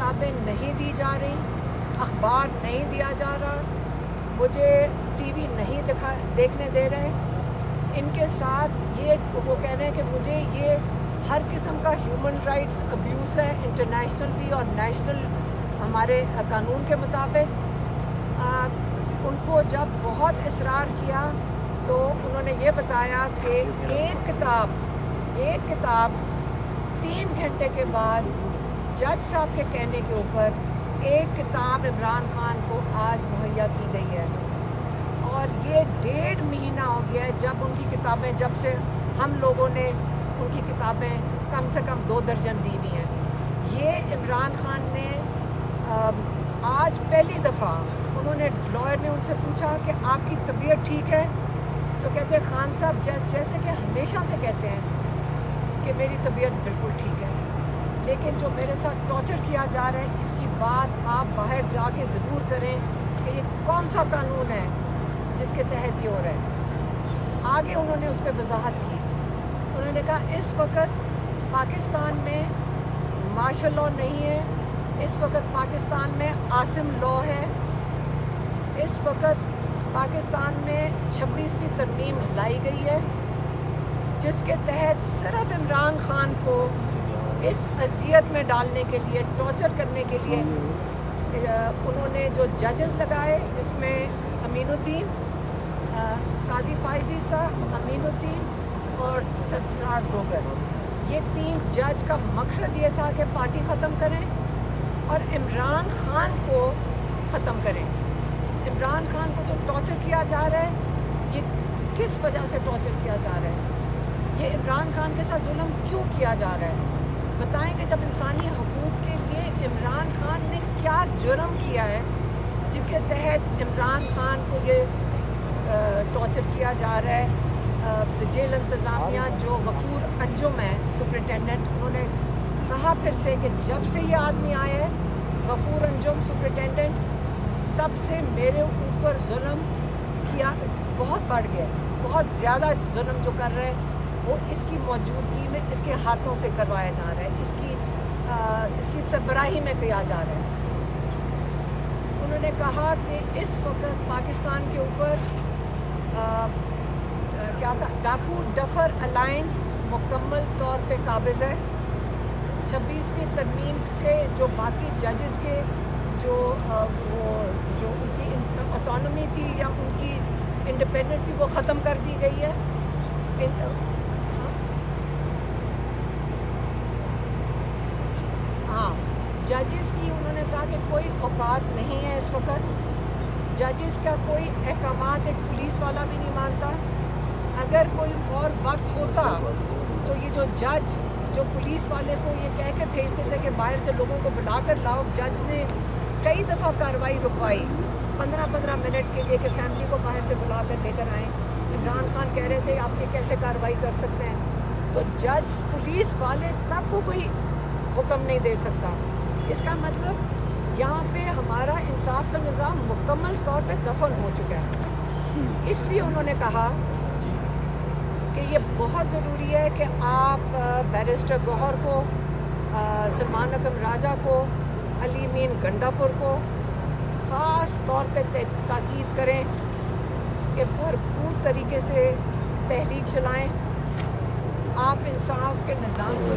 کتابیں نہیں دی جا رہی، اخبار نہیں دیا جا رہا، مجھے ٹی وی نہیں دیکھنے دے رہے. ان کے ساتھ یہ وہ کہہ رہے ہیں کہ مجھے یہ ہر قسم کا ہیومن رائٹس ابیوز ہے، انٹرنیشنل بھی اور نیشنل ہمارے قانون کے مطابق. ان کو جب بہت اصرار کیا تو انہوں نے یہ بتایا کہ ایک کتاب 3 گھنٹے کے بعد جج صاحب کے کہنے کے اوپر ایک کتاب عمران خان کو آج مہیا کی گئی ہے. اور یہ 1.5 مہینہ ہو گیا ہے جب ان کی کتابیں، جب سے ہم لوگوں نے ان کی کتابیں کم سے کم 2 درجن دی ہوئی ہیں. یہ عمران خان نے آج پہلی دفعہ انہوں نے لائر نے ان سے پوچھا کہ آپ کی طبیعت ٹھیک ہے؟ تو کہتے ہیں خان صاحب جیسے کہ ہمیشہ سے کہتے ہیں کہ میری طبیعت بالکل ٹھیک ہے، لیکن جو میرے ساتھ ٹارچر کیا جا رہا ہے اس کی بات آپ باہر جا کے ضرور کریں کہ یہ کون سا قانون ہے جس کے تحت یہ ہو رہا ہے. آگے انہوں نے اس پہ وضاحت کی. انہوں نے کہا اس وقت پاکستان میں مارشل لاء نہیں ہے، اس وقت پاکستان میں عاصم لاء ہے، اس وقت پاکستان میں 26ویں ترمیم لائی گئی ہے جس کے تحت صرف عمران خان کو اس اذیت میں ڈالنے کے لیے، ٹارچر کرنے کے لیے انہوں نے جو ججز لگائے، جس میں امین الدین، قاضی فائزی صاحب، امین الدین اور سرفراز ڈوگر، یہ 3 جج کا مقصد یہ تھا کہ پارٹی ختم کریں اور عمران خان کو ختم کریں. عمران خان کو جو ٹارچر کیا جا رہا ہے یہ کس وجہ سے ٹارچر کیا جا رہا ہے؟ یہ عمران خان کے ساتھ ظلم کیوں کیا جا رہا ہے؟ بتائیں کہ جب انسانی حقوق کے لیے عمران خان نے کیا جرم کیا ہے جن کے تحت عمران خان کو یہ ٹارچر کیا جا رہا ہے. جیل انتظامیہ جو غفور انجم ہے سپرنٹینڈنٹ، انہوں نے کہا پھر سے کہ جب سے یہ آدمی آیا ہے غفور انجم سپرنٹینڈنٹ، تب سے میرے اوپر ظلم کیا بہت بڑھ گیا، بہت زیادہ ظلم جو کر رہے ہیں وہ اس کی موجودگی میں اس کے ہاتھوں سے کروایا جا رہا ہے، اس کی سربراہی میں کیا جا رہا ہے. انہوں نے کہا کہ اس وقت پاکستان کے اوپر کیا تھا، ڈاکو ڈفر الائنس مکمل طور پہ قابض ہے. 26ویں ترمیم سے جو باقی ججز کے جو ان کی آٹونومی تھی یا ان کی انڈیپینڈنس تھی وہ ختم کر دی گئی ہے. ہاں، ججز کی انہوں نے کہا کہ کوئی اوقات نہیں ہے اس وقت. ججز کا کوئی احکامات ایک پولیس والا بھی نہیں مانتا. اگر کوئی اور وقت ہوتا تو یہ جو جج جو پولیس والے کو یہ کہہ کے بھیجتے تھے کہ باہر سے لوگوں کو بلا کر لاؤ، جج نے کئی دفعہ کارروائی رکوائی 15 منٹ کے لیے کہ فیملی کو باہر سے بلا کر لے کر آئیں. عمران خان کہہ رہے تھے آپ یہ کیسے کارروائی کر سکتے ہیں؟ تو جج پولیس والے تب کو کوئی حکم نہیں دے سکتا. اس کا مطلب یہاں پہ ہمارا انصاف کا نظام مکمل طور پہ دفن ہو چکا ہے. اس لیے انہوں نے کہا کہ یہ بہت ضروری ہے کہ آپ بیرسٹر گوہر کو، سلمان اکرم راجہ کو، علی مین گنڈاپور کو خاص طور پہ تاکید کریں کہ بھرپور طریقے سے تحریک چلائیں. آپ انصاف کے نظام کو